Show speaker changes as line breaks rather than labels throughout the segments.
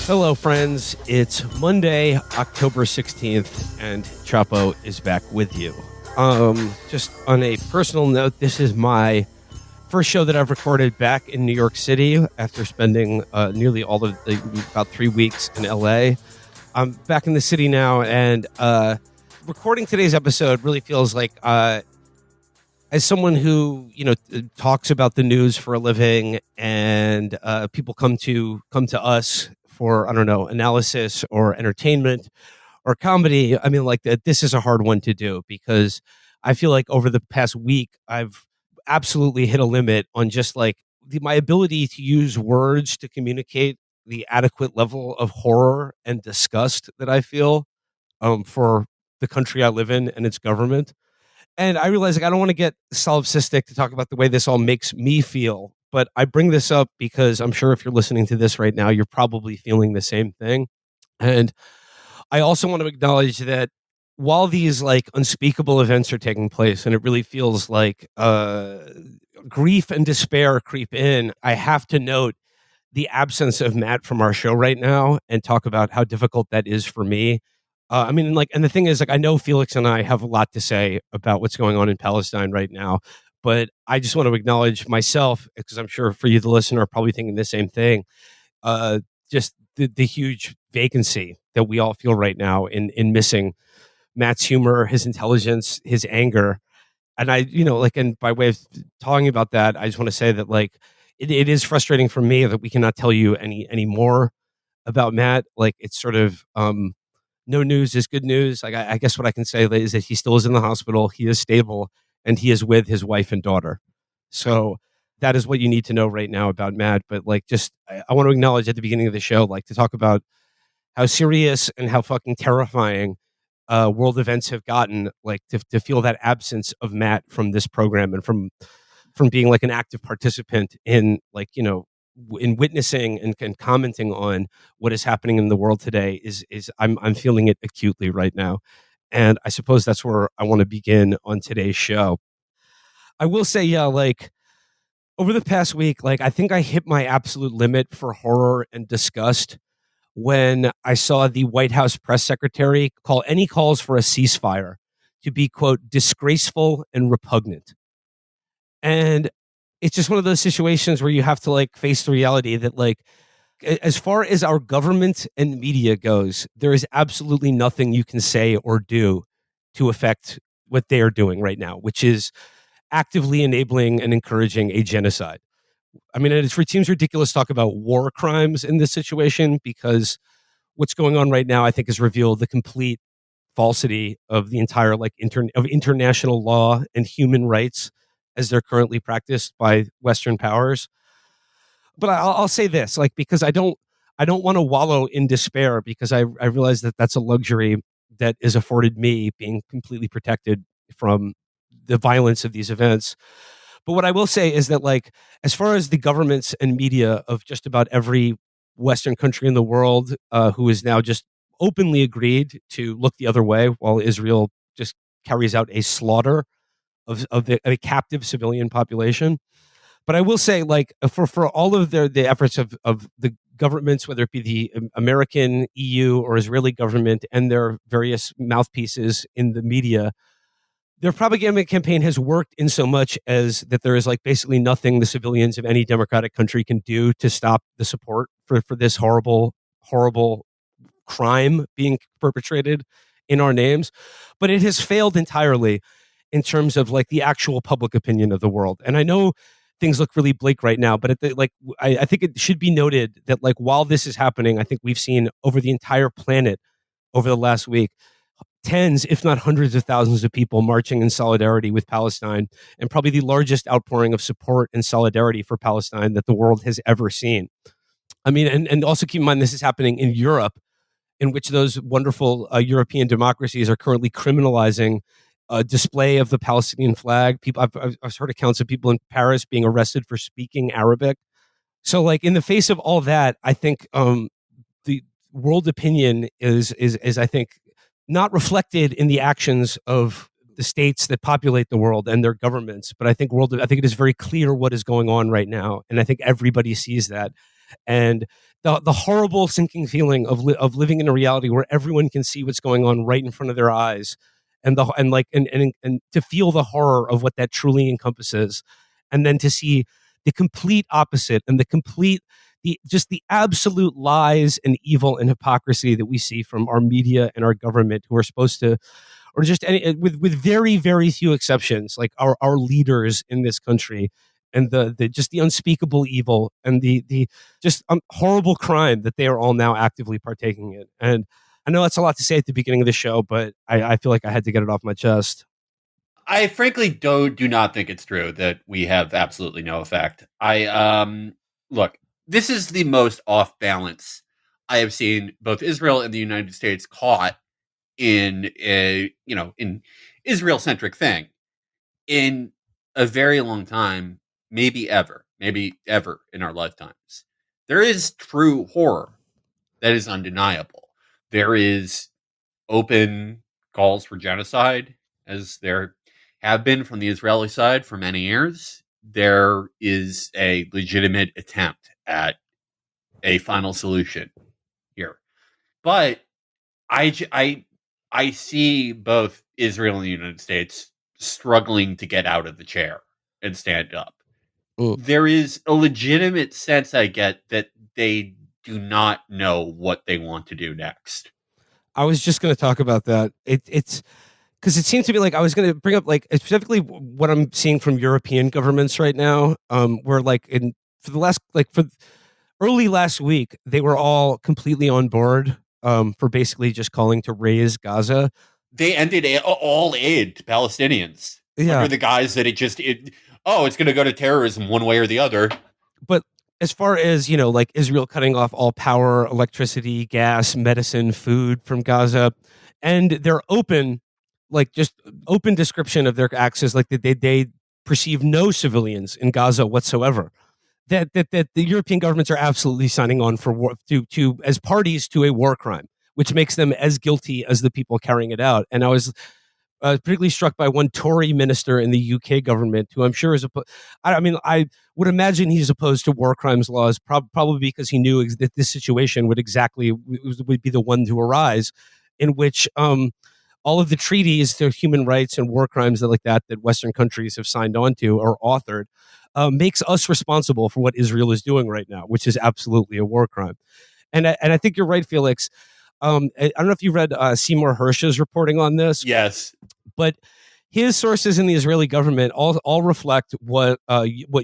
Hello, friends. It's Monday, October 16th, and Chapo is back with you. Just on a personal note, this is my first show that I've recorded back in New York City after spending nearly all of about 3 weeks in LA. I'm back in the city now, and recording today's episode really feels like, as someone who talks about the news for a living, and people come to us for, I don't know, analysis or entertainment or comedy. I mean, like, this is a hard one to do because I feel like over the past week I've absolutely hit a limit on just like my ability to use words to communicate the adequate level of horror and disgust that I feel for the country I live in and its government. And I realize, like, I don't want to get solipsistic to talk about the way this all makes me feel, but I bring this up because I'm sure if you're listening to this right now, you're probably feeling the same thing. And I also want to acknowledge that while these like unspeakable events are taking place, and it really feels like grief and despair creep in, I have to note the absence of Matt from our show right now and talk about how difficult that is for me. I mean, like, and the thing is, like, I know Felix and I have a lot to say about what's going on in Palestine right now, but I just want to acknowledge myself, because I'm sure for you, the listener, are probably thinking the same thing. Uh, just the huge vacancy that we all feel right now in missing Matt's humor, his intelligence, his anger. And and by way of talking about that, I just want to say that, like, it is frustrating for me that we cannot tell you any more about Matt. Like, it's sort of no news is good news. Like, I guess what I can say is that he still is in the hospital, he is stable, and he is with his wife and daughter. So that is what you need to know right now about Matt. But like, just I want to acknowledge at the beginning of the show, like, to talk about how serious and how fucking terrifying world events have gotten, like, to feel that absence of Matt from this program and from being like an active participant in, like, in witnessing and commenting on what is happening in the world today is I'm feeling it acutely right now. And I suppose that's where I want to begin on today's show. I will say, yeah, like, over the past week, like, I think I hit my absolute limit for horror and disgust when I saw the White House press secretary call any calls for a ceasefire to be, quote, disgraceful and repugnant. And it's just one of those situations where you have to, like, face the reality that, like, as far as our government and media goes, there is absolutely nothing you can say or do to affect what they are doing right now, which is actively enabling and encouraging a genocide. I mean, it seems ridiculous to talk about war crimes in this situation, because what's going on right now, I think, has revealed the complete falsity of the entire, like, of international law and human rights as they're currently practiced by Western powers. But I'll say this, like, because I don't want to wallow in despair, because I realize that that's a luxury that is afforded me, being completely protected from the violence of these events. But what I will say is that, like, as far as the governments and media of just about every Western country in the world, who is now just openly agreed to look the other way while Israel just carries out a slaughter of a captive civilian population. But I will say, like, for all of the efforts of the governments, whether it be the American, EU, or Israeli government, and their various mouthpieces in the media, their propaganda campaign has worked in so much as that there is, like, basically nothing the civilians of any democratic country can do to stop the support for this horrible crime being perpetrated in our names. But it has failed entirely in terms of, like, the actual public opinion of the world. And I know things look really bleak right now, but I think it should be noted that, like, while this is happening, I think we've seen over the entire planet over the last week tens, if not hundreds of thousands of people marching in solidarity with Palestine, and probably the largest outpouring of support and solidarity for Palestine that the world has ever seen. I mean, and also keep in mind, this is happening in Europe, in which those wonderful European democracies are currently criminalizing a display of the Palestinian flag. I've heard accounts of people in Paris being arrested for speaking Arabic. So, like, in the face of all that, I think the world opinion is I think not reflected in the actions of the states that populate the world and their governments. But I think it is very clear what is going on right now, and I think everybody sees that. and the horrible sinking feeling of living in a reality where everyone can see what's going on right in front of their eyes, and to feel the horror of what that truly encompasses, and then to see the complete opposite and the absolute lies and evil and hypocrisy that we see from our media and our government, who are supposed to, or just with very very few exceptions, like our leaders in this country, and the just the unspeakable evil and the just horrible crime that they are all now actively partaking in. And I know that's a lot to say at the beginning of the show, but I feel like I had to get it off my chest.
I frankly do not think it's true that we have absolutely no effect. I look, this is the most off balance I have seen both Israel and the United States caught in a in Israel centric thing in a very long time, maybe ever in our lifetimes. There is true horror that is undeniable. There is open calls for genocide, as there have been from the Israeli side for many years. There is a legitimate attempt at a final solution here. But I, I see both Israel and the United States struggling to get out of the chair and stand up.
Mm.
There is a legitimate sense I get that they do not know what they want to do next.
I was just going to talk about that. It's because it seems to be like I was going to bring up like specifically what I'm seeing from European governments right now, where like in for the last like for early last week they were all completely on board, for basically just calling to raise Gaza.
They ended all aid to Palestinians
Yeah,
under the guise that it's going to go to terrorism one way or the other.
but as far as like Israel cutting off all power, electricity, gas, medicine, food from Gaza, and they're open, like just open description of their acts is like they perceive no civilians in Gaza whatsoever. That the European governments are absolutely signing on for war to as parties to a war crime, which makes them as guilty as the people carrying it out. And I was particularly struck by one Tory minister in the UK government, who I'm sure is I mean, I would imagine he's opposed to war crimes laws, probably because he knew that this situation would be the one to arise, in which all of the treaties to human rights and war crimes that Western countries have signed on to or authored, makes us responsible for what Israel is doing right now, which is absolutely a war crime. And I think you're right, Felix. I don't know if you read Seymour Hersh's reporting on this,
Yes.
but his sources in the Israeli government all reflect what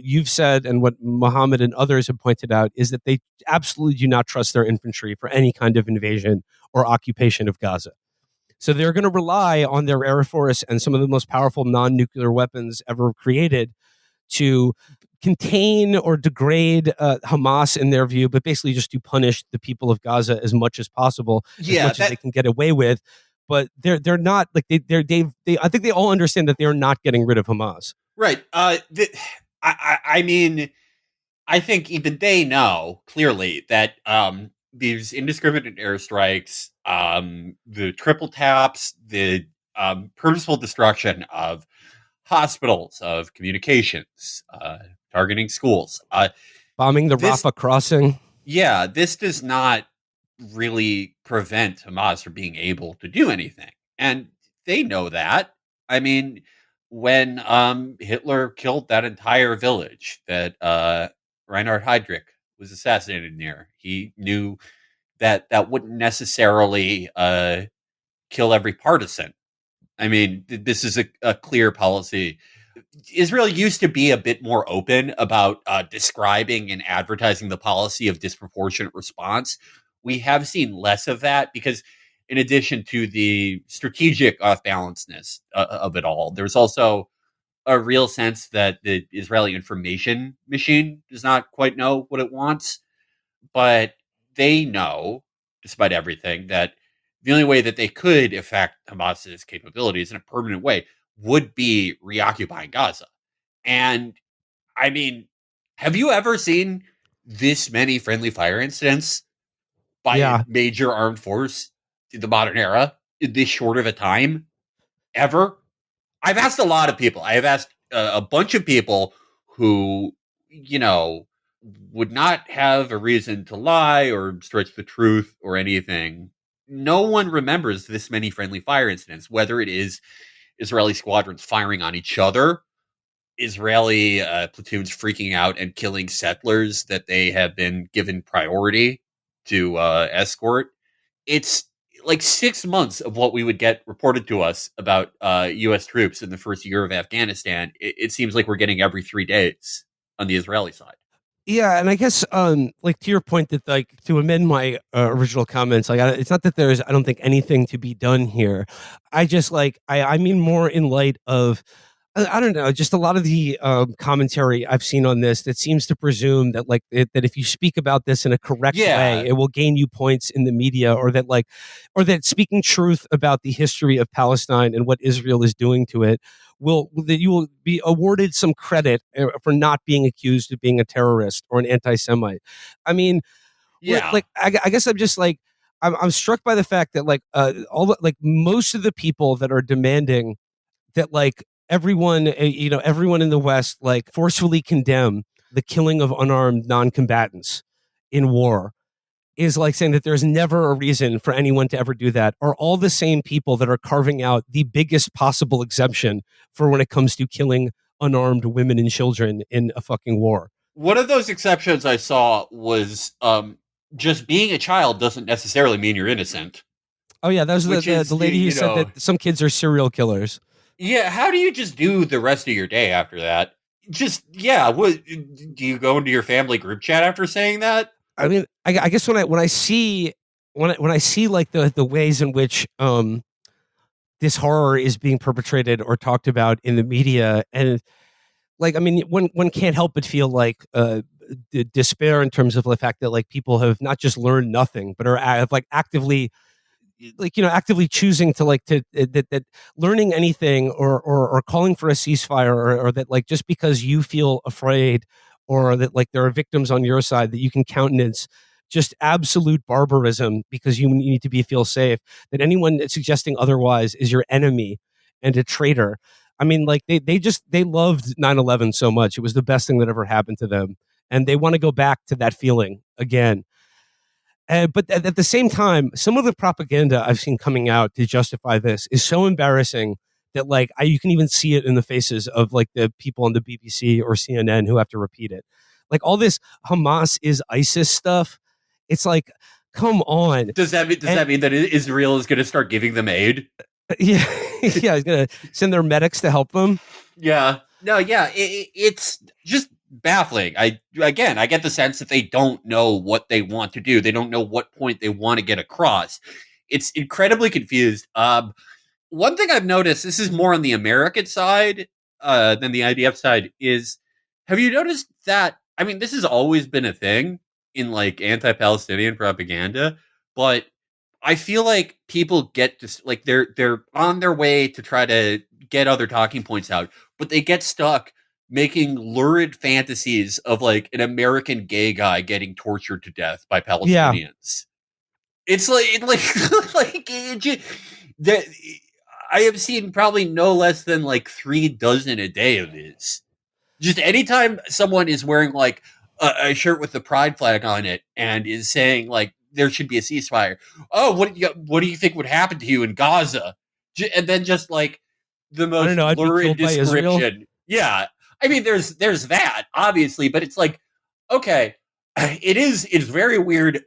you've said and what Mohammed and others have pointed out, is that they absolutely do not trust their infantry for any kind of invasion or occupation of Gaza. So they're going to rely on their air force and some of the most powerful non-nuclear weapons ever created to contain or degrade Hamas in their view, but basically just to punish the people of Gaza as much as possible, as
Yeah,
much as they can get away with. But they're not like they I think they all understand that they are not getting rid of Hamas.
right. I mean, I think even they know clearly that these indiscriminate airstrikes, the triple taps, the purposeful destruction of hospitals, of communications, targeting schools.
Bombing the
This,
Rafah crossing.
yeah, this does not really prevent Hamas from being able to do anything, and they know that. I mean, when Hitler killed that entire village that Reinhard Heydrich was assassinated near, he knew that that wouldn't necessarily kill every partisan. I mean, this is a clear policy. Israel used to be a bit more open about describing and advertising the policy of disproportionate response. We have seen less of that because, in addition to the strategic off balancedness of it all, there's also a real sense that the Israeli information machine does not quite know what it wants, but they know, despite everything, that the only way that they could affect Hamas's capabilities in a permanent way would be reoccupying Gaza. And I mean, have you ever seen this many friendly fire incidents by a
Yeah,
major armed force in the modern era in this short of a time? Ever? I've asked a lot of people. I have asked a bunch of people who, you know, would not have a reason to lie or stretch the truth or anything. No one remembers this many friendly fire incidents, whether it is Israeli squadrons firing on each other, Israeli platoons freaking out and killing settlers that they have been given priority to escort. It's like 6 months of what we would get reported to us about U.S. troops in the first year of Afghanistan. It seems like we're getting every 3 days on the Israeli side.
Yeah, and I guess, like to your point that, like, to amend my original comments, like, it's not that I don't think anything to be done here. I just like, I mean more in light of, I don't know, just a lot of the commentary I've seen on this that seems to presume that, like, that if you speak about this in a correct way,
Yeah,
it will gain you points in the media, or that, like, or that speaking truth about the history of Palestine and what Israel is doing to it will, that you will be awarded some credit for not being accused of being a terrorist or an anti-Semite. I mean,
yeah,
like, I guess I'm just like, I'm struck by the fact that, like, like most of the people that are demanding that, like, everyone, everyone in the West, like, forcefully condemn the killing of unarmed non-combatants in war, is like saying that there's never a reason for anyone to ever do that, are all the same people that are carving out the biggest possible exemption for when it comes to killing unarmed women and children in a fucking war.
one of those exceptions I saw was just being a child doesn't necessarily mean you're innocent,
Oh yeah, that was
which
the
is
lady who said that some kids are serial killers.
yeah. How do you just do the rest of your day after that? Just yeah. What do you go into your family group chat after saying that?
I mean, I guess when I see, when I see, like, the ways in which this horror is being perpetrated or talked about in the media, and, like, I mean, one can't help but feel like despair in terms of the fact that, like, people have not just learned nothing, but are like actively, like, actively choosing to, like, to that learning anything, or calling for a ceasefire, or that, like, just because you feel afraid, or that, like, there are victims on your side, that you can countenance just absolute barbarism because you need to feel safe, that anyone that's suggesting otherwise is your enemy and a traitor. I mean, like, they loved 9/11 so much. It was the best thing that ever happened to them, and they want to go back to that feeling again. But at the same time, some of the propaganda I've seen coming out to justify this is so embarrassing that, like, you can even see it in the faces of, like, the people on the BBC or CNN who have to repeat it. Like, all this Hamas is ISIS stuff. It's like, come on.
Does
And
that mean that Israel is going to start giving them aid?
yeah, yeah, he's gonna send their medics to help them.
Yeah. No, yeah, it's just baffling. I get the sense that they don't know what they want to do. They don't know what point they want to get across. It's incredibly confused. One thing I've noticed, this is more on the American side than the IDF side, is have you noticed that? I mean, this has always been a thing in like anti-Palestinian propaganda, but I feel like people get just like they're on their way to try to get other talking points out, but they get stuck making lurid fantasies of like an American gay guy getting tortured to death by
Yeah,
Palestinians. It's like that. I have seen probably no less than like 3 dozen a day of this. Just anytime someone is wearing like a shirt with the pride flag on it and is saying like there should be a ceasefire. Oh, what do you think would happen to you in Gaza? And then just like the
I don't
most
know. I'd be
lurid
killed by Israel.
description. Yeah, I mean there's that obviously, but it's like okay, it's very weird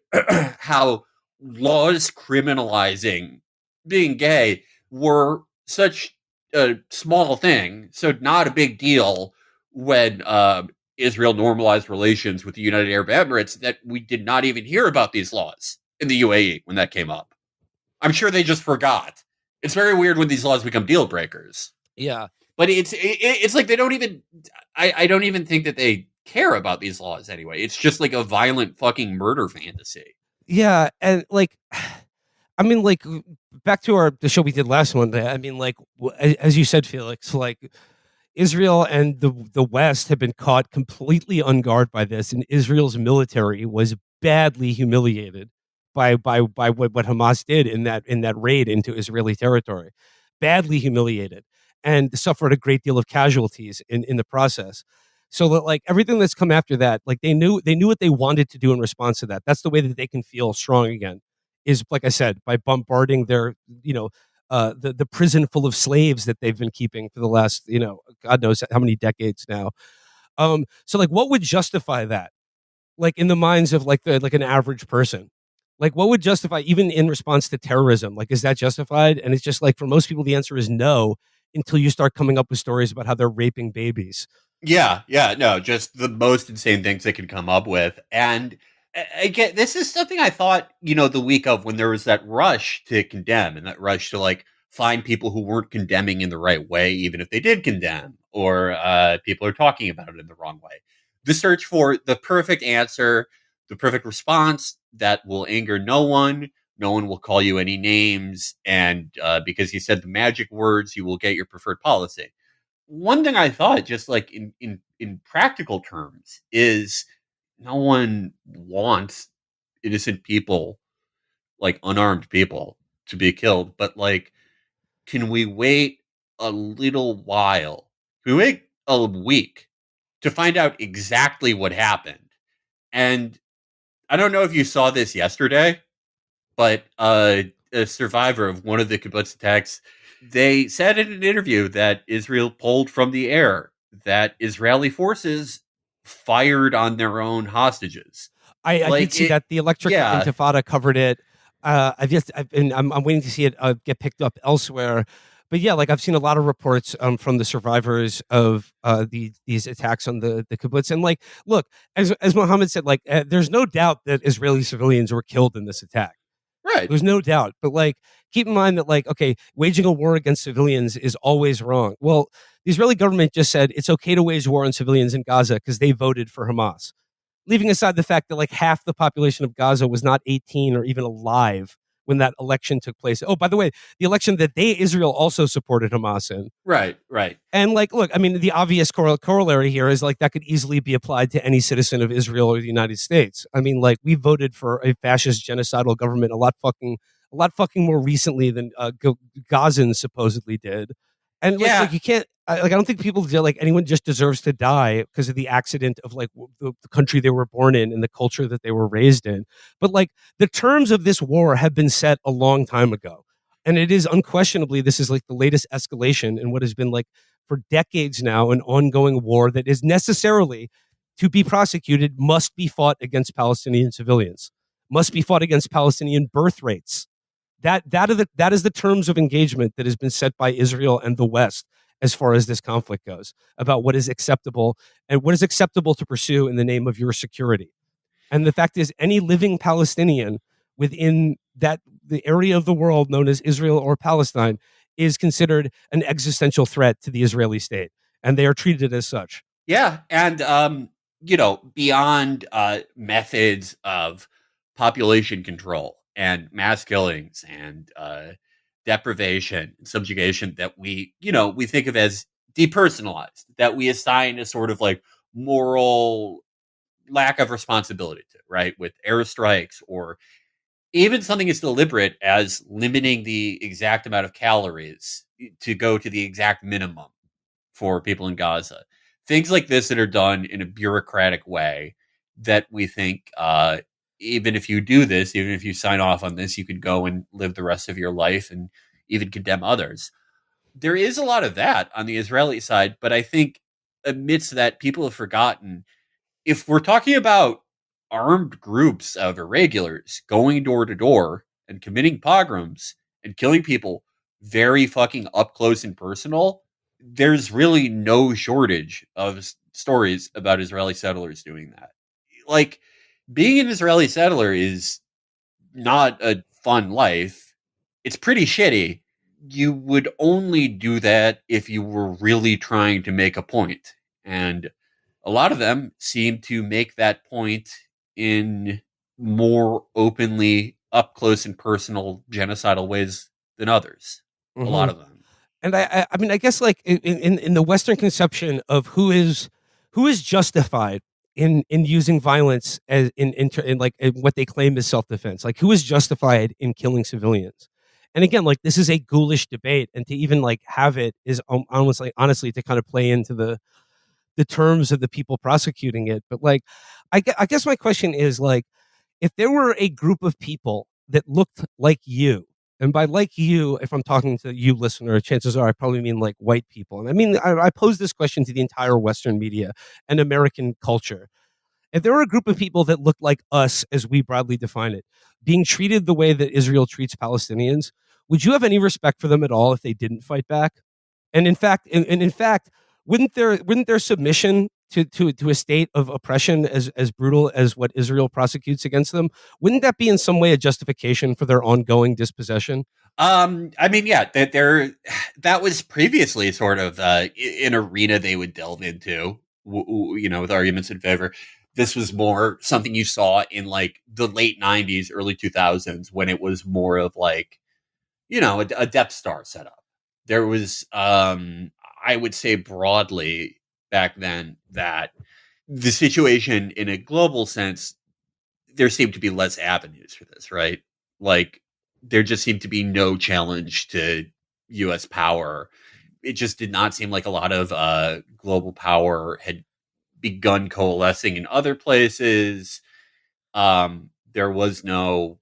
how laws criminalizing being gay were such a small thing, so not a big deal when Israel normalized relations with the United Arab Emirates, that we did not even hear about these laws in the UAE when that came up. I'm sure they just forgot. It's very weird when these laws become deal breakers.
Yeah,
But it's like they don't even. I don't even think that they care about these laws anyway. It's just like a violent fucking murder fantasy.
yeah, and, like, I mean, like, back to the show we did last Monday. I mean, like, as you said, Felix, like, Israel and the West have been caught completely on guard by this, and Israel's military was badly humiliated by what Hamas did in that raid into Israeli territory, badly humiliated, and suffered a great deal of casualties in the process. So that like everything that's come after that, like they knew what they wanted to do in response to that. That's the way that they can feel strong again. Is like I said, by bombarding their, the prison full of slaves that they've been keeping for the last, God knows how many decades now. So like, what would justify that? Like in the minds of like an average person, like what would justify even in response to terrorism? Like, is that justified? And it's just like for most people, the answer is no until you start coming up with stories about how they're raping babies.
Yeah, yeah, no, just the most insane things they could come up with. And again, this is something I thought, the week of when there was that rush to condemn and that rush to like find people who weren't condemning in the right way, even if they did condemn, or people are talking about it in the wrong way. The search for the perfect answer, the perfect response that will anger no one. No one will call you any names. And because you said the magic words, you will get your preferred policy. One thing I thought, just like in practical terms, is no one wants innocent people, like unarmed people, to be killed. But like, can we wait a little while? Can we wait a week to find out exactly what happened? And I don't know if you saw this yesterday, but a survivor of one of the kibbutz attacks, they said in an interview that Israel pulled from the air, that Israeli forces fired on their own hostages.
I did
Like
see
it,
that the Electric
yeah,
Intifada covered it. I'm waiting to see it get picked up elsewhere. But yeah, like I've seen a lot of reports from the survivors of these attacks on the kibbutz. And like, look, as Mohammed said, like there's no doubt that Israeli civilians were killed in this attack.
right,
There's no doubt. But like, keep in mind that like, okay, waging a war against civilians is always wrong. Well, the Israeli government just said it's okay to wage war on civilians in Gaza because they voted for Hamas, leaving aside the fact that like half the population of Gaza was not 18 or even alive when that election took place. Oh, by the way, the election that Israel also supported Hamas in.
right, right.
And like, look, I mean, the obvious corollary here is like that could easily be applied to any citizen of Israel or the United States. I mean, like we voted for a fascist genocidal government a lot fucking more recently than Gazans supposedly did. And like,
Yeah,
look, you can't. I don't think people feel like anyone just deserves to die because of the accident of like the country they were born in and the culture that they were raised in. But like the terms of this war have been set a long time ago, and it is unquestionably this is like the latest escalation in what has been like for decades now an ongoing war that is necessarily to be prosecuted must be fought against Palestinian civilians, must be fought against Palestinian birth rates. That is the terms of engagement that has been set by Israel and the West as far as this conflict goes about what is acceptable and what is acceptable to pursue in the name of your security. And the fact is, any living Palestinian within the area of the world known as Israel or Palestine is considered an existential threat to the Israeli state, and they are treated as such.
yeah, and beyond methods of population control and mass killings and deprivation and subjugation that we think of as depersonalized, that we assign a sort of like moral lack of responsibility to, right? With airstrikes or even something as deliberate as limiting the exact amount of calories to go to the exact minimum for people in Gaza. Things like this that are done in a bureaucratic way that we think, even if you do this, even if you sign off on this, you could go and live the rest of your life and even condemn others. There is a lot of that on the Israeli side, but I think amidst that, people have forgotten, if we're talking about armed groups of irregulars going door to door and committing pogroms and killing people very fucking up close and personal, there's really no shortage of stories about Israeli settlers doing that. Like, being an Israeli settler is not a fun life. It's pretty shitty. You would only do that if you were really trying to make a point. And a lot of them seem to make that point in more openly up close and personal genocidal ways than others. A
Mm-hmm.
lot of them.
And I mean, I guess like in the Western conception of who is justified in using violence as in like in what they claim is self defense, like who is justified in killing civilians. And again, like this is a ghoulish debate, and to even like have it is almost like honestly to kind of play into the terms of the people prosecuting it. But like, I guess my question is like, if there were a group of people that looked like you, and by like you, if I'm talking to you, listener, chances are I probably mean like white people. And I mean, I pose this question to the entire Western media and American culture. If there were a group of people that looked like us, as we broadly define it, being treated the way that Israel treats Palestinians, would you have any respect for them at all if they didn't fight back? And in fact, wouldn't their submission to a state of oppression as brutal as what Israel prosecutes against them, wouldn't that be in some way a justification for their ongoing dispossession?
I mean, yeah, that was previously sort of an arena they would delve into, with arguments in favor. This was more something you saw in like the late '90s, early 2000s, when it was more of like, a Death Star setup. There was, I would say broadly back then that the situation in a global sense, there seemed to be less avenues for this, right? Like there just seemed to be no challenge to US power. It just did not seem like a lot of global power had begun coalescing in other places. There was no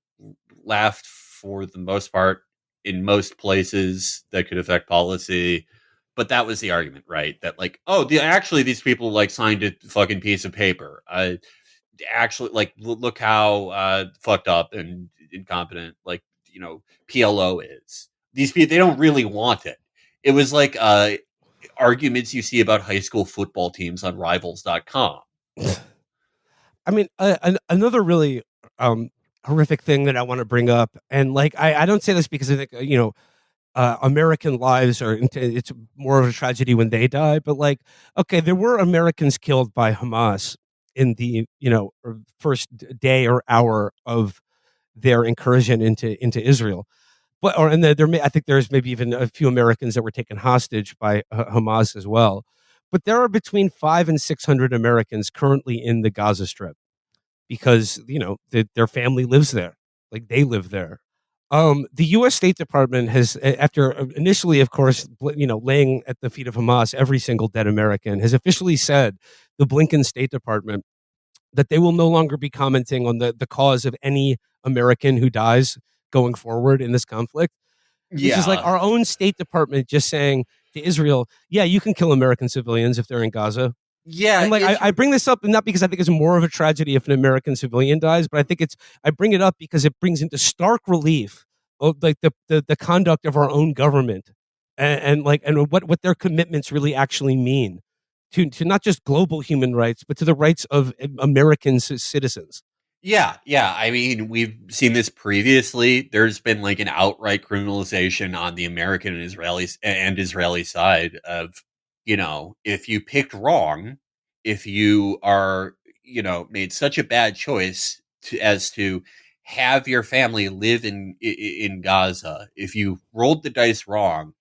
left for the most part in most places that could affect policy. But that was the argument, right? That like, oh, actually, these people like signed a fucking piece of paper. Actually, like, look how fucked up and incompetent, like, PLO is. These people, they don't really want it. It was like arguments you see about high school football teams on rivals.com.
I mean, another really horrific thing that I want to bring up, and like I don't say this because I think American lives are it's more of a tragedy when they die, but like, okay, there were Americans killed by Hamas in the first day or hour of their incursion into Israel. But or and I think there's maybe even a few Americans that were taken hostage by Hamas as well. But there are between 500 and 600 Americans currently in the Gaza Strip because their family lives there, like they live there. The U.S. State Department has, after initially, of course, laying at the feet of Hamas every single dead American, has officially said, the Blinken State Department, that they will no longer be commenting on the cause of any American who dies going forward in this conflict, which is like
Yeah.
our own State Department just saying to Israel, yeah, you can kill American civilians if they're in Gaza.
Yeah.
And like I bring this up not because I think it's more of a tragedy if an American civilian dies, but I bring it up because it brings into stark relief of like the conduct of our own government and what their commitments really actually mean to not just global human rights, but to the rights of American citizens.
Yeah, yeah. I mean, we've seen this previously. There's been like an outright criminalization on the American and Israeli side of, if you picked wrong, if you are, made such a bad choice as to have your family live in Gaza, if you rolled the dice wrong,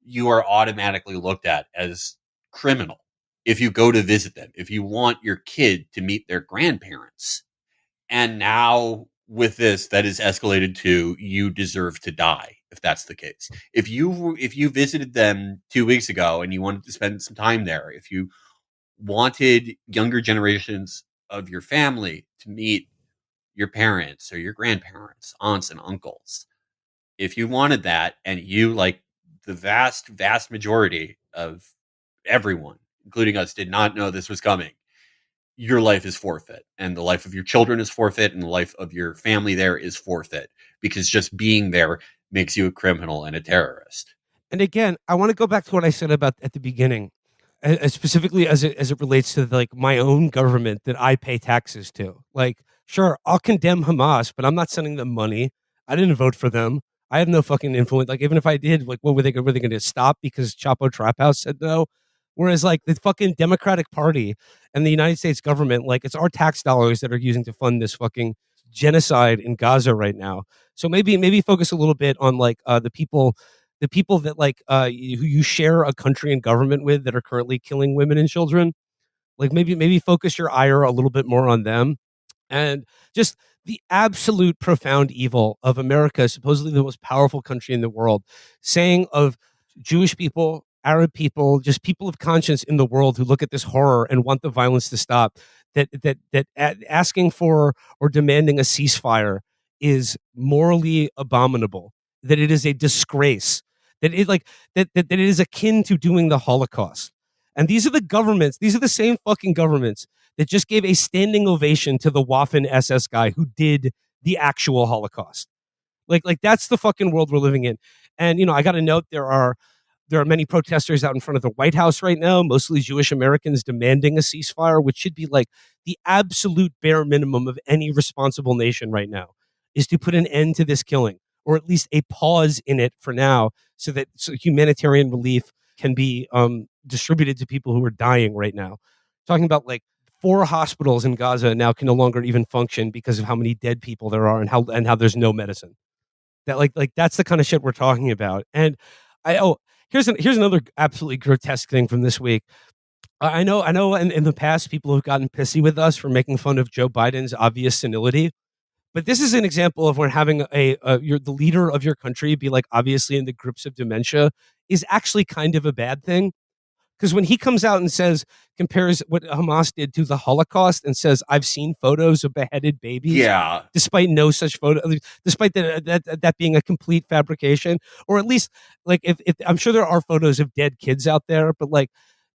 you are automatically looked at as criminal. If you go to visit them, if you want your kid to meet their grandparents, and now with this, that is escalated to you deserve to die if that's the case. If you visited them 2 weeks ago and you wanted to spend some time there, if you wanted younger generations of your family to meet your parents or your grandparents, aunts and uncles, if you wanted that and you like the vast, vast majority of everyone, including us, did not know this was coming, your life is forfeit and the life of your children is forfeit and the life of your family there is forfeit because just being there makes you a criminal and a terrorist.
And again, I want to go back to what I said about at the beginning, specifically as it relates to like my own government that I pay taxes to. Like, sure, I'll condemn Hamas, but I'm not sending them money. I didn't vote for them. I have no fucking influence. Like, even if I did, like, what were they? Were they going to stop because Chapo Trap House said no? Whereas, like, the fucking Democratic Party and the United States government, like, it's our tax dollars that are using to fund this fucking genocide in Gaza right now. So maybe focus a little bit on like the people that like who you share a country and government with that are currently killing women and children. Like maybe focus your ire a little bit more on them, and just the absolute profound evil of America, supposedly the most powerful country in the world, saying of Jewish people Arab people, just people of conscience in the world who look at this horror and want the violence to stop, that asking for or demanding a ceasefire is morally abominable, that it is a disgrace, that it like that it is akin to doing the Holocaust. And these are the governments, these are the same fucking governments that just gave a standing ovation to the Waffen SS guy who did the actual Holocaust. Like that's the fucking world we're living in. And I got to note there are many protesters out in front of the White House right now, mostly Jewish Americans demanding a ceasefire, which should be like the absolute bare minimum of any responsible nation right now, is to put an end to this killing, or at least a pause in it for now, so humanitarian relief can be distributed to people who are dying right now. Talking about like 4 hospitals in Gaza now can no longer even function because of how many dead people there are, and how there's no medicine. That like that's the kind of shit we're talking about. And here's another absolutely grotesque thing from this week. I know in the past people have gotten pissy with us for making fun of Joe Biden's obvious senility, but this is an example of when having you're the leader of your country be like obviously in the grips of dementia is actually kind of a bad thing. Because when he comes out and compares what Hamas did to the Holocaust and says, I've seen photos of beheaded babies,
Yeah.
despite no such photo, despite that being a complete fabrication, or at least like if I'm sure there are photos of dead kids out there, but like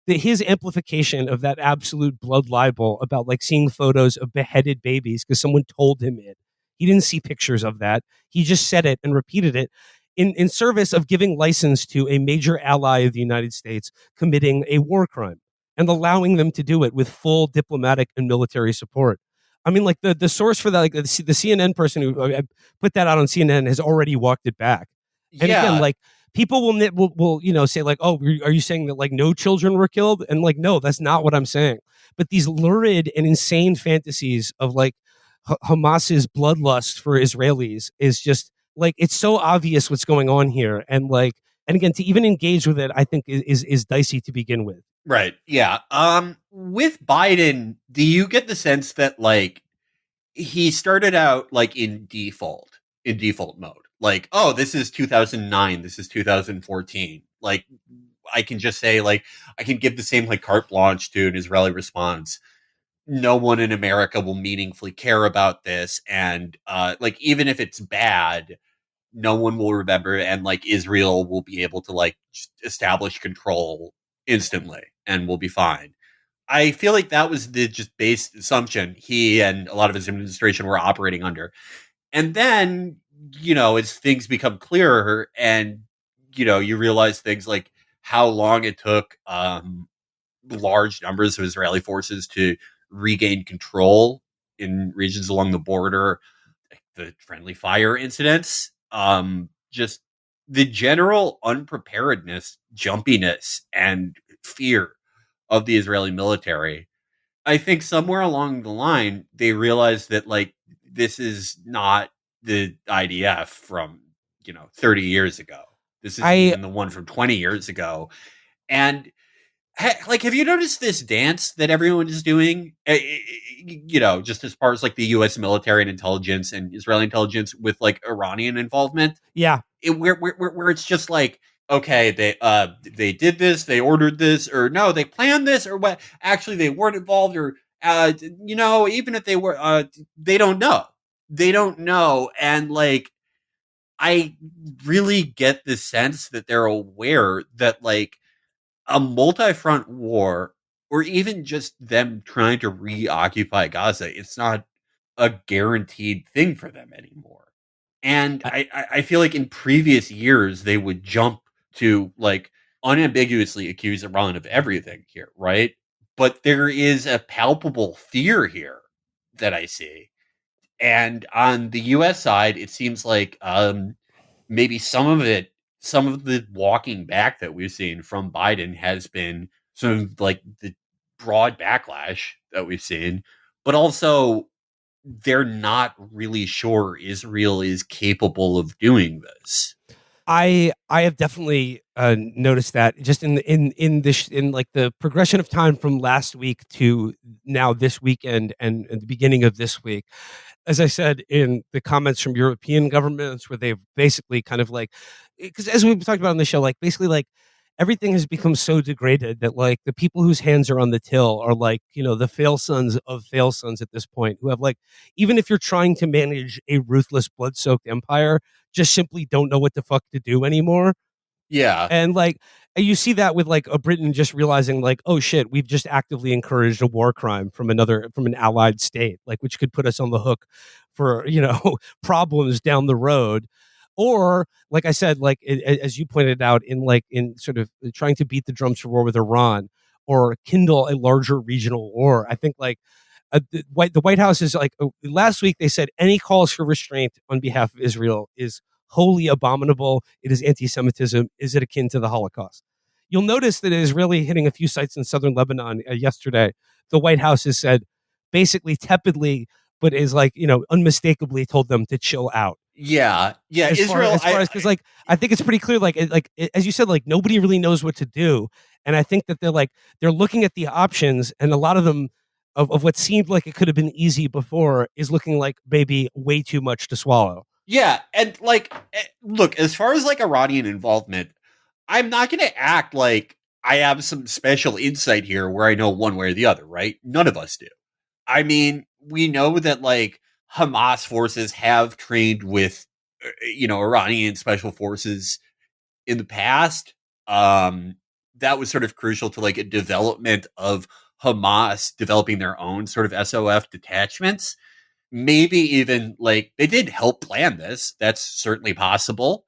his amplification of that absolute blood libel about like seeing photos of beheaded babies because someone told him it. He didn't see pictures of that. He just said it and repeated it in service of giving license to a major ally of the United States committing a war crime and allowing them to do it with full diplomatic and military support. I mean, like the source for that, like the CNN person who put that out on CNN has already walked it back. And again, like people will say like, oh, are you saying that like no children were killed? And like, no, that's not what I'm saying. But these lurid and insane fantasies of like Hamas's bloodlust for Israelis is just like, it's so obvious what's going on here. And like, and again, to even engage with it, I think is dicey to begin with.
Right. Yeah. With Biden, do you get the sense that like he started out like in default mode? Like, oh, this is 2009, this is 2014. Like, I can just say like I can give the same like carte blanche to an Israeli response. No one in America will meaningfully care about this, and like even if it's bad, no one will remember, and like Israel will be able to like establish control instantly and we'll be fine. I feel like that was the just base assumption he and a lot of his administration were operating under. And then, as things become clearer and, you realize things like how long it took large numbers of Israeli forces to regain control in regions along the border, the friendly fire incidents, just the general unpreparedness, jumpiness, and fear of the Israeli military. I think somewhere along the line, they realized that like this is not the IDF from 30 years ago. This isn't even the one from 20 years ago. And like, have you noticed this dance that everyone is doing? Just as far as like the U.S. military and intelligence and Israeli intelligence with like Iranian involvement.
Yeah,
where it's just like, okay, they did this, they ordered this, or no, they planned this, or what? Actually, they weren't involved, or even if they were, they don't know, and like, I really get the sense that they're aware that like a multi-front war, or even just them trying to reoccupy Gaza, it's not a guaranteed thing for them anymore. And I feel like in previous years, they would jump to like unambiguously accuse Iran of everything here, right? But there is a palpable fear here that I see. And on the US side, it seems like maybe some of the walking back that we've seen from Biden has been some of like the broad backlash that we've seen, but also they're not really sure Israel is capable of doing this.
I have definitely noticed that just in like the progression of time from last week to now this weekend and the beginning of this week. As I said in the comments from European governments, where they've basically kind of like, because as we've talked about on the show, like basically like everything has become so degraded that like the people whose hands are on the till are like, the fail sons of fail sons at this point, who have like, even if you're trying to manage a ruthless blood soaked empire, just simply don't know what the fuck to do anymore.
Yeah.
And like you see that with like a Britain just realizing like, oh shit, we've just actively encouraged a war crime from an allied state, like which could put us on the hook for problems down the road. Or like I said, like as you pointed out, in sort of trying to beat the drums for war with Iran or kindle a larger regional war. I think like the White House is like, last week they said any calls for restraint on behalf of Israel is wholly abominable. It is anti-Semitism. Is it akin to the Holocaust? You'll notice that it is really hitting a few sites in southern Lebanon yesterday. The White House has said, basically tepidly, but is like, unmistakably told them to chill out.
Yeah.
As far as because like I think it's pretty clear, as you said, like nobody really knows what to do, and I think that they're looking at the options, and a lot of them of what seemed like it could have been easy before is looking like maybe way too much to swallow.
Yeah, and like, look, as far as like Iranian involvement, I'm not going to act like I have some special insight here where I know one way or the other, right? None of us do. I mean, we know that like Hamas forces have trained with, Iranian special forces in the past. That was sort of crucial to like a development of Hamas developing their own sort of SOF detachments. Maybe even like they did help plan this. That's certainly possible.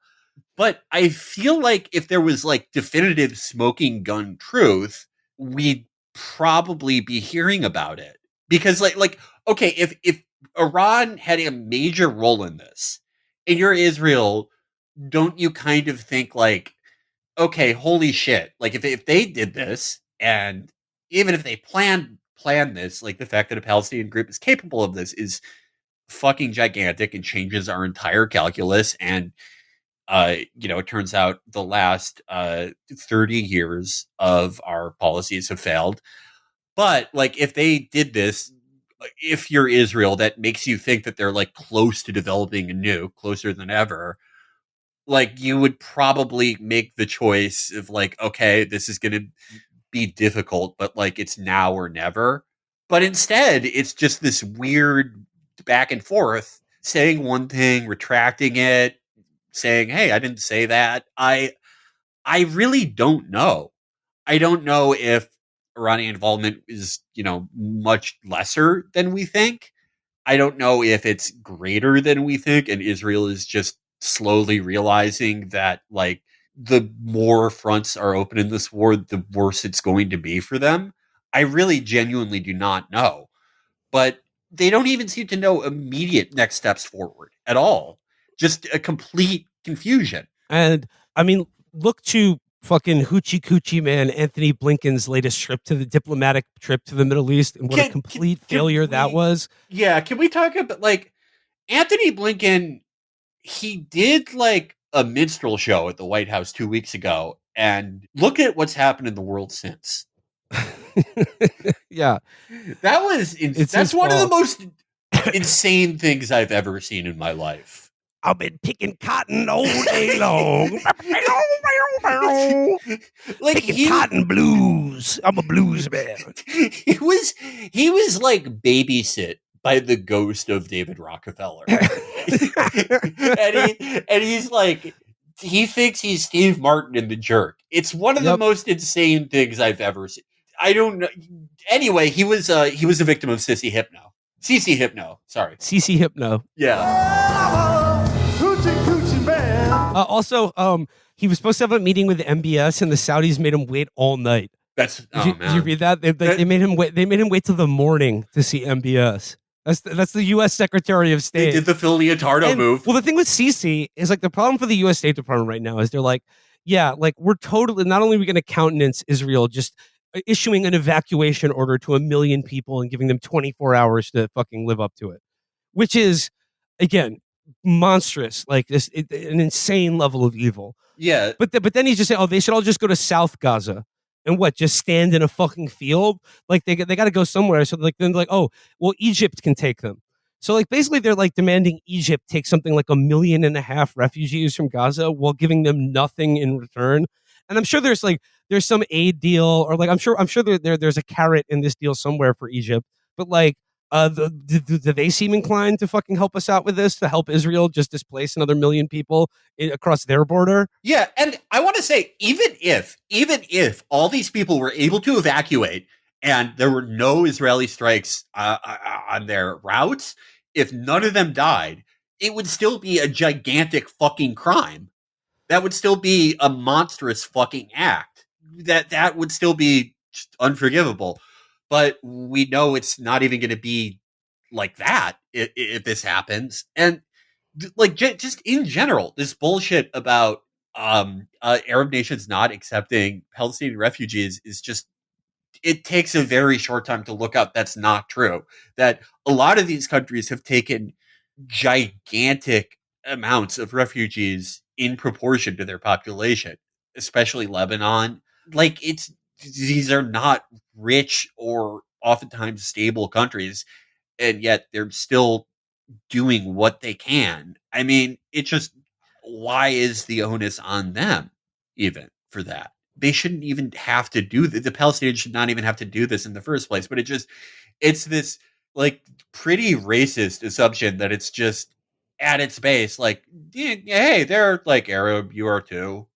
But I feel like if there was like definitive smoking gun truth, we'd probably be hearing about it. Because like okay, if Iran had a major role in this, and you're Israel, don't you kind of think like, okay, holy shit, like if they did this, and even if they plan this, like the fact that a Palestinian group is capable of this is fucking gigantic and changes our entire calculus. And it turns out the last 30 years of our policies have failed. But like if they did this, if you're Israel, that makes you think that they're like close to developing a nuke, closer than ever. Like you would probably make the choice of like, okay, this is going to be difficult, but like it's now or never. But instead, it's just this weird back and forth, saying one thing, retracting it, saying, "Hey, I didn't say that." I really don't know. I don't know if Iranian involvement is, much lesser than we think. I don't know if it's greater than we think, and Israel is just slowly realizing that, like, the more fronts are open in this war, the worse it's going to be for them. I really genuinely do not know. But they don't even seem to know immediate next steps forward at all. Just a complete confusion.
And I mean, look to fucking hoochie coochie man Anthony Blinken's latest diplomatic trip to the Middle East, and what a complete failure that was.
Yeah, can we talk about like Anthony Blinken? He did like a minstrel show at the White House 2 weeks ago, and look at what's happened in the world since.
Yeah,
that's one of the most insane things I've ever seen in my life.
I've been picking cotton all day long. Like picking cotton blues. I'm a blues man.
He was like babysit by the ghost of David Rockefeller. and he's like, he thinks he's Steve Martin in The Jerk. It's one of the most insane things I've ever seen. I don't know. Anyway, he was a victim of CC Hypno. Sorry.
CC Hypno.
Yeah.
Also, he was supposed to have a meeting with the MBS, and the Saudis made him wait all night.
Did
you read that? They made him wait. They made him wait till the morning to see MBS. That's the U.S. Secretary of State.
They did the Phil Leotardo move.
Well, the thing with CC is like the problem for the U.S. State Department right now is they're like, yeah, like we're totally not only are we going to countenance Israel just issuing an evacuation order to 1 million people and giving them 24 hours to fucking live up to it, which is again monstrous, like an insane level of evil.
Yeah,
but then he's just saying, oh, they should all just go to South Gaza. And what? Just stand in a fucking field? Like they got to go somewhere. So like then they're like, oh, well, Egypt can take them. So like basically they're like demanding Egypt take something like 1.5 million refugees from Gaza while giving them nothing in return. And I'm sure there's some aid deal, or like I'm sure there's a carrot in this deal somewhere for Egypt. But like, do they seem inclined to fucking help us out with this, to help Israel just displace another million people across their border?
Yeah, and I want to say, even if all these people were able to evacuate and there were no Israeli strikes on their routes, if none of them died, it would still be a gigantic fucking crime. That would still be a monstrous fucking act. That would still be just unforgivable. But we know it's not even going to be like that if this happens. And like just in general, this bullshit about Arab nations not accepting Palestinian refugees is just, it takes a very short time to look up that's not true. That a lot of these countries have taken gigantic amounts of refugees in proportion to their population, especially Lebanon. Like, it's, these are not rich or oftentimes stable countries, and yet they're still doing what they can. I mean, it's just, why is the onus on them even for that? They shouldn't even have to do the Palestinians should not even have to do this in the first place. But it's this like pretty racist assumption that it's just at its base like, yeah, hey, they're like Arab, you are too.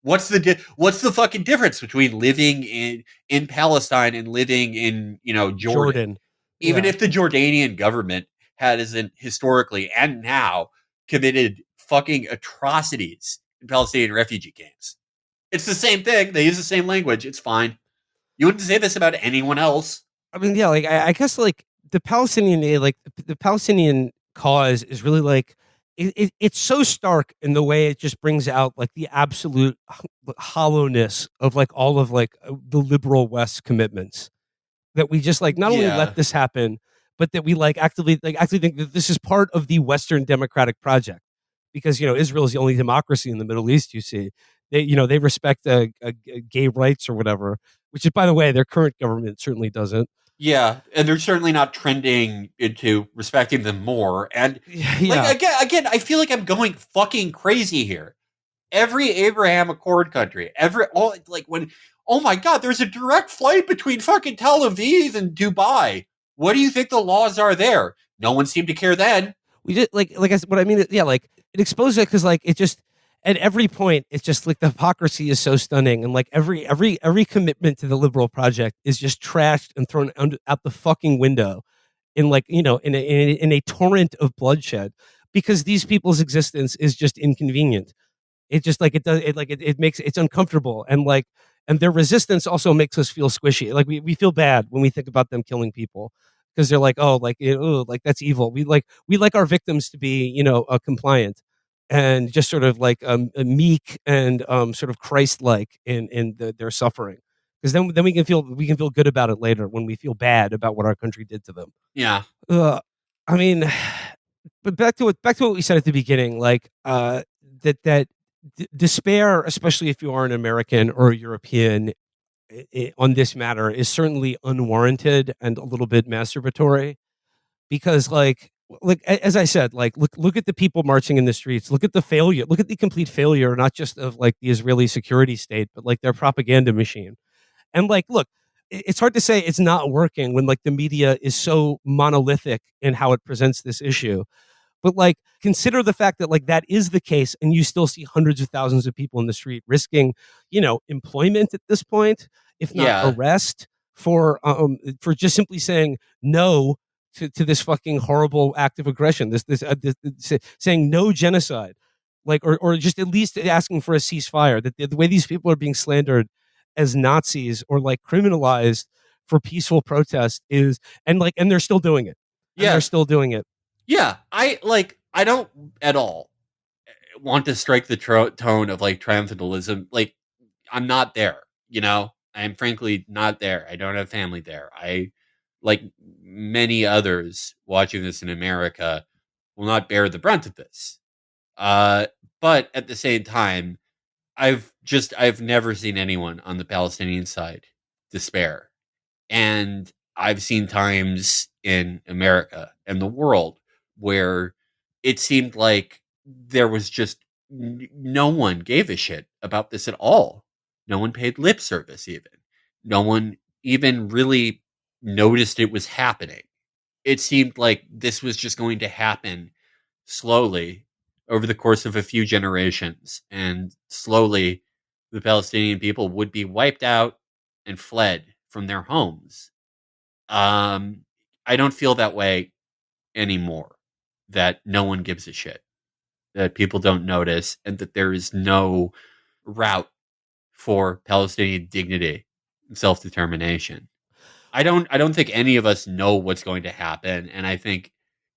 What's the fucking difference between living in Palestine and living in, Jordan?
Jordan.
Even
Yeah.
if the Jordanian government hasn't historically and now committed fucking atrocities in Palestinian refugee camps, it's the same thing. They use the same language. It's fine. You wouldn't say this about anyone else.
I mean, yeah, like I guess like the Palestinian cause is really like it's so stark in the way it just brings out like the absolute hollowness of like all of like the liberal West commitments, that we just like not only let
Yeah.
this happen, but that we actually think that this is part of the Western democratic project, because Israel is the only democracy in the Middle East. You see, they respect gay rights or whatever, which is, by the way, their current government certainly doesn't.
Yeah, and they're certainly not trending into respecting them more. And like,
Yeah,
again, I feel like I'm going fucking crazy here. Every Abraham Accord country, all like when, oh my god, there's a direct flight between fucking Tel Aviv and Dubai. What do you think the laws are there? No one seemed to care then.
we just like what I mean. Yeah, like it exposes it because like it just at every point it's just like the hypocrisy is so stunning, and like every commitment to the liberal project is just trashed and thrown out the fucking window in like in a torrent of bloodshed, because these people's existence is just inconvenient. It just like it does it like it makes it's uncomfortable, and like and their resistance also makes us feel squishy. Like we feel bad when we think about them killing people, because they're like, oh, like like that's evil. We like our victims to be compliant and just sort of like meek and sort of Christ-like in their suffering, because then we can feel good about it later when we feel bad about what our country did to them.
Yeah,
I mean, but back to what we said at the beginning, like that despair, especially if you are an American or a European, on this matter is certainly unwarranted and a little bit masturbatory, because as I said, like look at the people marching in the streets, look at the failure, look at the complete failure, not just of like the Israeli security state, but like their propaganda machine. And like, look, it's hard to say it's not working when like the media is so monolithic in how it presents this issue. But like, consider the fact that like that is the case, and you still see hundreds of thousands of people in the street risking, employment at this point, if not
yeah,
arrest, for just simply saying no to this fucking horrible act of aggression. This saying no genocide, like or just at least asking for a ceasefire. That the way these people are being slandered as Nazis or like criminalized for peaceful protest is, and they're still doing it, and they're
yeah,
still doing it.
yeah. I don't at all want to strike the tone of like triumphalism. Like, I'm not there. I'm frankly not there. I don't have family there. I, like many others watching this in America, will not bear the brunt of this. Uh, but at the same time, I've never seen anyone on the Palestinian side despair. And I've seen times in America and the world where it seemed like there was just no one gave a shit about this at all. No one paid lip service even. No one even really noticed it was happening. It seemed like this was just going to happen slowly over the course of a few generations, and slowly the Palestinian people would be wiped out and fled from their homes. Um, I don't feel that way anymore. That no one gives a shit, that people don't notice, and that there is no route for Palestinian dignity and self determination. I don't think any of us know what's going to happen, and I think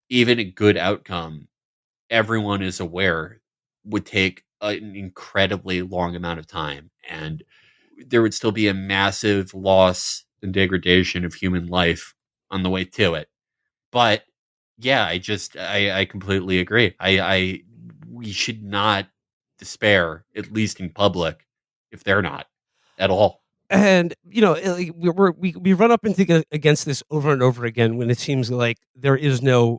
even a good outcome, everyone is aware, would take an incredibly long amount of time, and there would still be a massive loss and degradation of human life on the way to it. But yeah, I completely agree. I we should not despair, at least in public, if they're not at all.
And like, we run up against this over and over again when it seems like there is no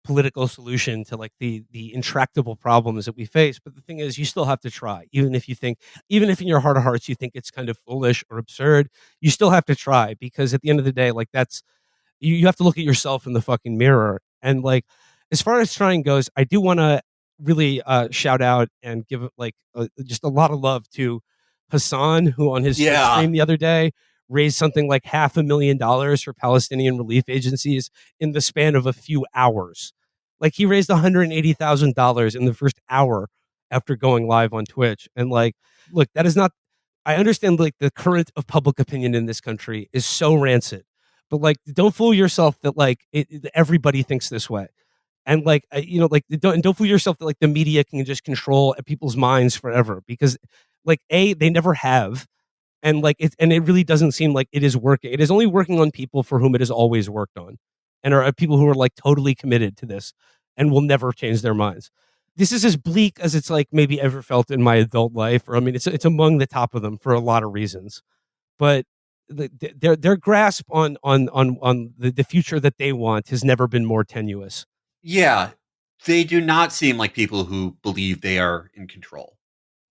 political solution to like the intractable problems that we face. But the thing is, you still have to try, even if in your heart of hearts you think it's kind of foolish or absurd. You still have to try, because at the end of the day, like, that's you have to look at yourself in the fucking mirror. And like, as far as trying goes, I do want to really shout out and give like just a lot of love to Hassan, who on his Twitch
Yeah.
stream the other day raised something like $500,000 for Palestinian relief agencies in the span of a few hours. Like, he raised $180,000 in the first hour after going live on Twitch. And like, look, that is not. I understand like the current of public opinion in this country is so rancid, but like, don't fool yourself that like everybody thinks this way. And like, like, don't fool yourself that like the media can just control people's minds forever, because like, they never have. And like, it really doesn't seem like it is working. It is only working on people for whom it has always worked on, and are people who are like totally committed to this and will never change their minds. This is as bleak as it's like maybe ever felt in my adult life. Or I mean, it's among the top of them for a lot of reasons. But their grasp on the future that they want has never been more tenuous.
Yeah. They do not seem like people who believe they are in control.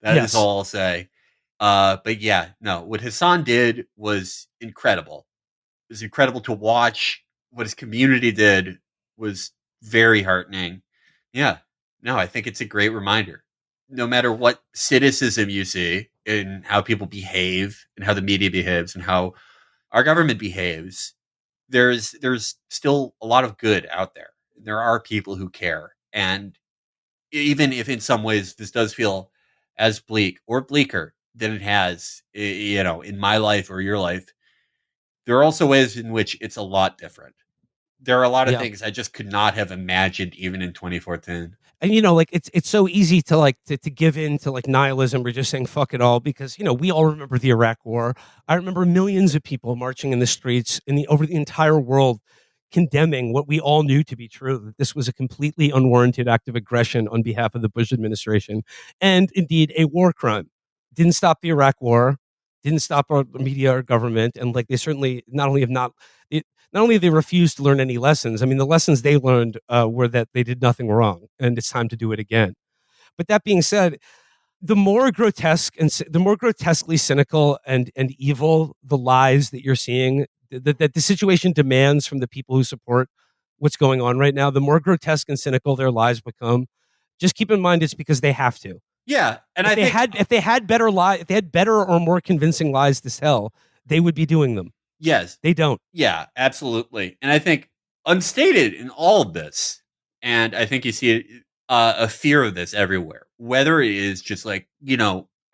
That is
Yes.
all I'll say. But yeah, no, what Hassan did was incredible. It was incredible to watch. What his community did was very heartening. Yeah, no, I think it's a great reminder. No matter what cynicism you see in how people behave and how the media behaves and how our government behaves, there's still a lot of good out there. There are people who care, and even if in some ways this does feel as bleak or bleaker than it has, in my life or your life, there are also ways in which it's a lot different. There are a lot of
Yeah.
things I just could not have imagined even in 2014.
And like, it's so easy to like to give in to like nihilism or just saying fuck it all, because we all remember the Iraq War. I remember millions of people marching in the streets over the entire world, condemning what we all knew to be true, that this was a completely unwarranted act of aggression on behalf of the Bush administration, and indeed a war crime. Didn't stop the Iraq War, didn't stop our media or government. And like, they certainly not only have they refused to learn any lessons. I mean, the lessons they learned were that they did nothing wrong, and it's time to do it again. But that being said, the more grotesque and the more grotesquely cynical and evil the lies that you're seeing, that the situation demands from the people who support what's going on right now, the more grotesque and cynical their lies become. Just keep in mind, it's because they have to.
Yeah, and I think
If they had better or more convincing lies to tell, they would be doing them.
yes,
They don't.
yeah, absolutely. And I think unstated in all of this, and I think you see a fear of this everywhere, whether it is just like,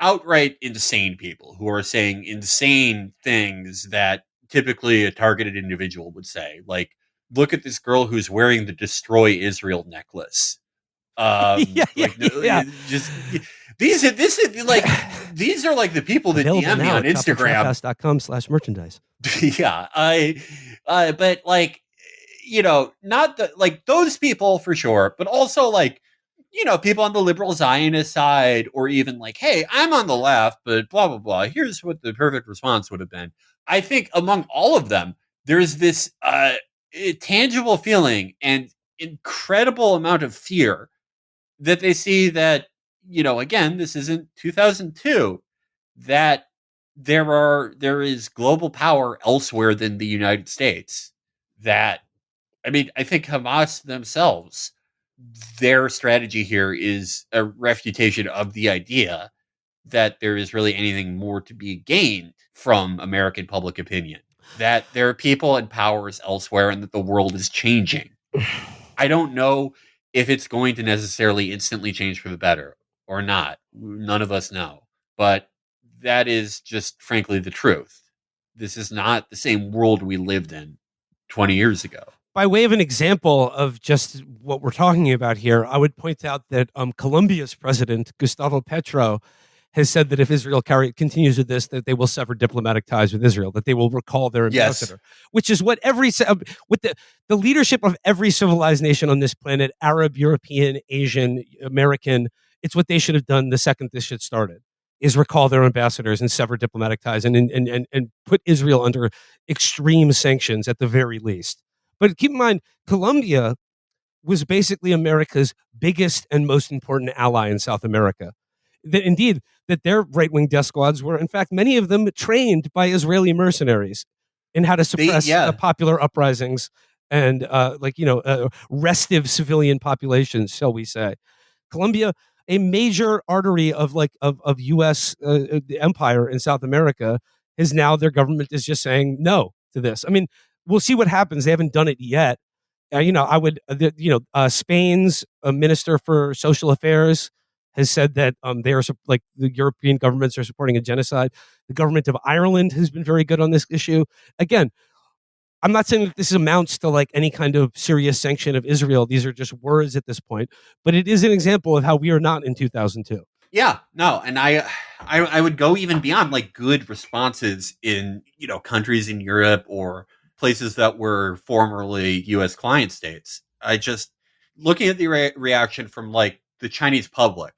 outright insane people who are saying insane things that typically a targeted individual would say. Like, look at this girl who's wearing the Destroy Israel necklace.
Yeah, yeah,
Like, no,
yeah.
just this is like, these are like the people that
Available
DM me
now
on
at
Instagram.
chapotraphouse.com/merchandise.
Yeah, but like, not the like those people for sure, but also like, people on the liberal Zionist side, or even like, hey, I'm on the left, but blah blah blah. Here's what the perfect response would have been. I think among all of them, there's this tangible feeling and incredible amount of fear that they see that, again, this isn't 2002, that there is global power elsewhere than the United States. That I mean, I think Hamas themselves, their strategy here is a refutation of the idea that there is really anything more to be gained from American public opinion. That there are people and powers elsewhere and that the world is changing. I don't know if it's going to necessarily instantly change for the better or not. None of us know. But that is just frankly the truth. This is not the same world we lived in 20 years ago.
By way of an example of just what we're talking about here, I would point out that Colombia's president, Gustavo Petro, has said that if Israel continues with this, that they will sever diplomatic ties with Israel, that they will recall their ambassador, which is what with the leadership of every civilized nation on this planet, Arab, European, Asian, American, it's what they should have done the second this shit started, is recall their ambassadors and sever diplomatic ties and put Israel under extreme sanctions at the very least. But keep in mind, Colombia was basically America's biggest and most important ally in South America. Indeed, that their right-wing death squads were, in fact, many of them trained by Israeli mercenaries in how to suppress popular uprisings and, restive civilian populations, shall we say. Colombia, a major artery of U.S. Empire in South America, is now their government is just saying no to this. I mean, we'll see what happens. They haven't done it yet. Spain's minister for social affairs has said that they are the European governments are supporting a genocide. The government of Ireland has been very good on this issue. Again, I'm not saying that this amounts to any kind of serious sanction of Israel. These are just words at this point, but it is an example of how we are not in 2002.
Yeah, no, and I would go even beyond good responses in countries in Europe or places that were formerly U.S. client states. I just looking at the reaction from the Chinese public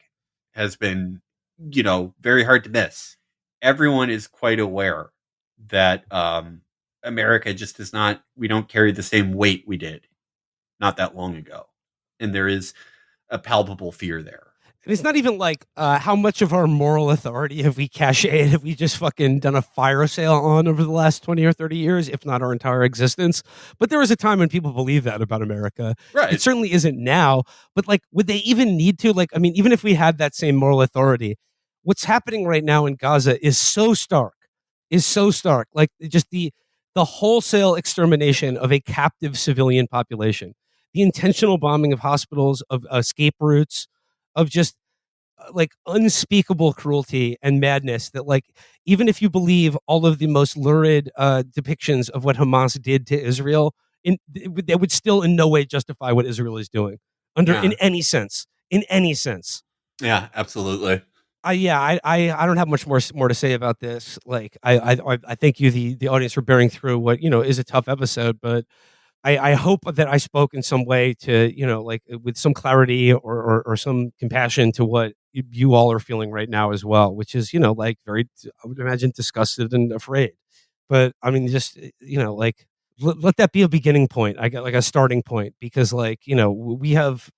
has been very hard to miss. Everyone is quite aware that America just is not. We don't carry the same weight we did not that long ago, and there is a palpable fear there.
And it's not even how much of our moral authority have we cached, have we just fucking done a fire sale on over the last 20 or 30 years, if not our entire existence. But there was a time when people believed that about America.
Right.
It certainly isn't now. But would they even need to? Even if we had that same moral authority, what's happening right now in Gaza is so stark. Just the wholesale extermination of a captive civilian population, the intentional bombing of hospitals, of escape routes, of just unspeakable cruelty and madness that even if you believe all of the most lurid depictions of what Hamas did to Israel, that would still in no way justify what Israel is doing in any sense.
Yeah, absolutely.
I don't have much more to say about this. I thank you, the audience, for bearing through what is a tough episode, but I hope that I spoke in some way to, with some clarity or some compassion to what you all are feeling right now as well, which is, very, I would imagine, disgusted and afraid. But I mean, just, let that be a beginning point. I got a starting point, because we have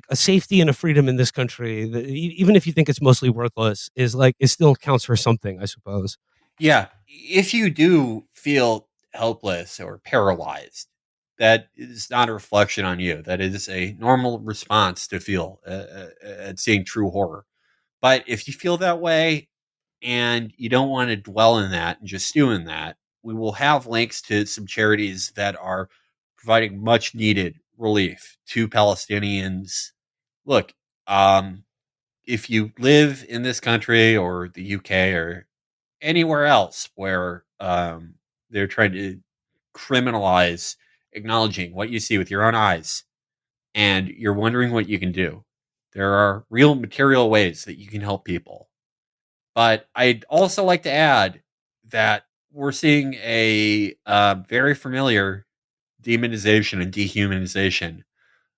a safety and a freedom in this country that even if you think it's mostly worthless is it still counts for something, I suppose.
Yeah. If you do feel helpless or paralyzed, that is not a reflection on you. That is a normal response to feel at seeing true horror. But if you feel that way and you don't want to dwell in that and just stew in that, we will have links to some charities that are providing much needed relief to Palestinians. Look, if you live in this country or the UK or anywhere else where they're trying to criminalize acknowledging what you see with your own eyes, and you're wondering what you can do, there are real material ways that you can help people. But I'd also like to add that we're seeing a very familiar demonization and dehumanization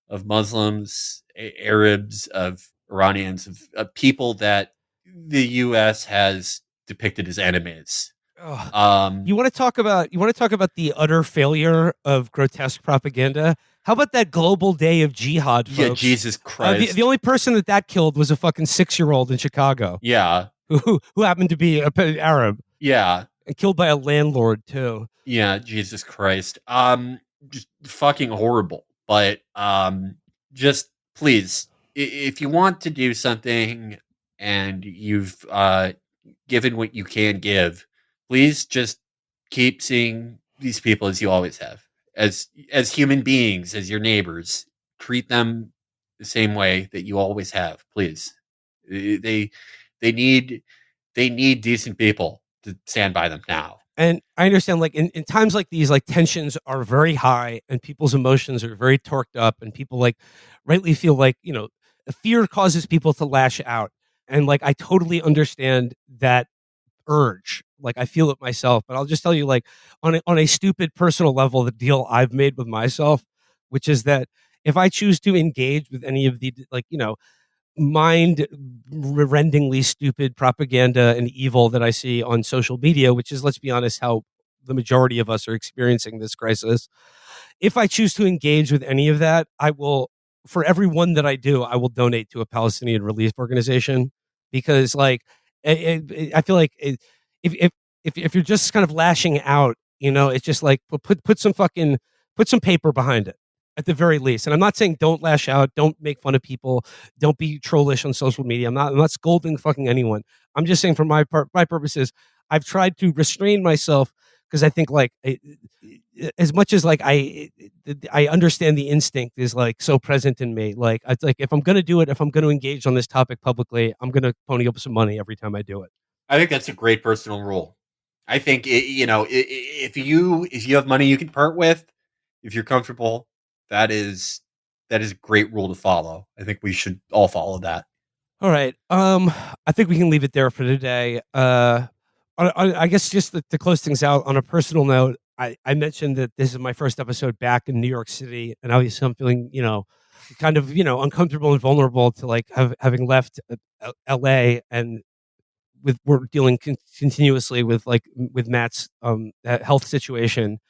of Muslims, Arabs, of Iranians, of people that the U.S. has depicted as enemies.
You want to talk about the utter failure of grotesque propaganda? How about that global day of jihad, folks?
Yeah, Jesus Christ.
The only person that killed was a fucking 6-year-old in Chicago.
Yeah.
Who happened to be Arab.
Yeah.
And killed by a landlord too.
Yeah, Jesus Christ. Just fucking horrible. But just please, if you want to do something and you've given what you can give, please just keep seeing these people as you always have, as human beings, as your neighbors. Treat them the same way that you always have, please. They they need they need decent people to stand by them now.
And I understand, like in times like these, like tensions are very high and people's emotions are very torqued up, and people like rightly feel like, fear causes people to lash out. And like I totally understand that urge. Like I feel it myself, but I'll just tell you, like on a stupid personal level, the deal I've made with myself, which is that if I choose to engage with any of the like, mind rendingly stupid propaganda and evil that I see on social media, which is, let's be honest, how the majority of us are experiencing this crisis. If I choose to engage with any of that, I will, for every one that I do, I will donate to a Palestinian relief organization, because, like, I feel like if if if you're just kind of lashing out, it's just like put some fucking put some paper behind it at the very least. And I'm not saying don't lash out, don't make fun of people, don't be trollish on social media. I'm not scolding fucking anyone. I'm just saying, for my part, my purposes, I've tried to restrain myself, because I think, like, as much as like I understand the instinct is like so present in me. Like it's like, if I'm gonna do it, if I'm gonna engage on this topic publicly, I'm gonna pony up some money every time I do it.
I think that's a great personal rule. I think if you have money you can part with, if you're comfortable, that is a great rule to follow. I think we should all follow that.
All right. I think we can leave it there for today. I guess just to close things out on a personal note, I mentioned that this is my first episode back in New York City, and obviously I'm feeling, kind of, uncomfortable and vulnerable to like having left LA, and we're dealing continuously with with Matt's health situation,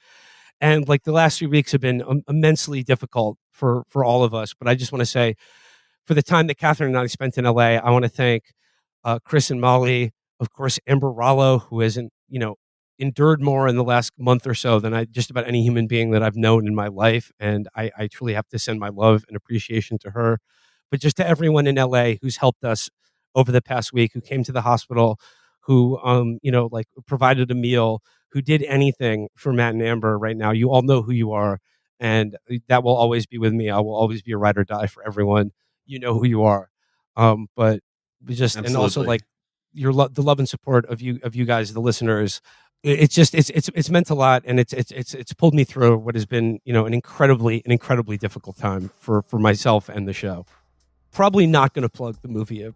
and like the last 3 weeks have been immensely difficult for all of us. But I just want to say, for the time that Catherine and I spent in LA, I want to thank Chris and Molly, of course, Amber Rollo, who hasn't, endured more in the last month or so than just about any human being that I've known in my life. And I truly have to send my love and appreciation to her. But just to everyone in LA who's helped us over the past week, who came to the hospital, who, like provided a meal, who did anything for Matt and Amber right now. You all know who you are. And that will always be with me. I will always be a ride or die for everyone. You know who you are. But we just, and also
Absolutely.
like the love and support of you guys, the listeners. It's just it's meant a lot, and it's pulled me through what has been, an incredibly difficult time for myself and the show. Probably not going to plug the movie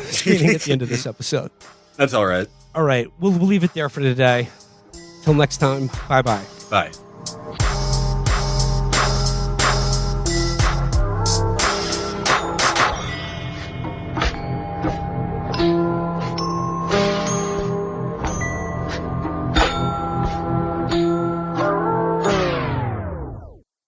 screening at the end of this episode.
That's all right.
All right, we'll leave it there for today. Till next time, bye.
Bye.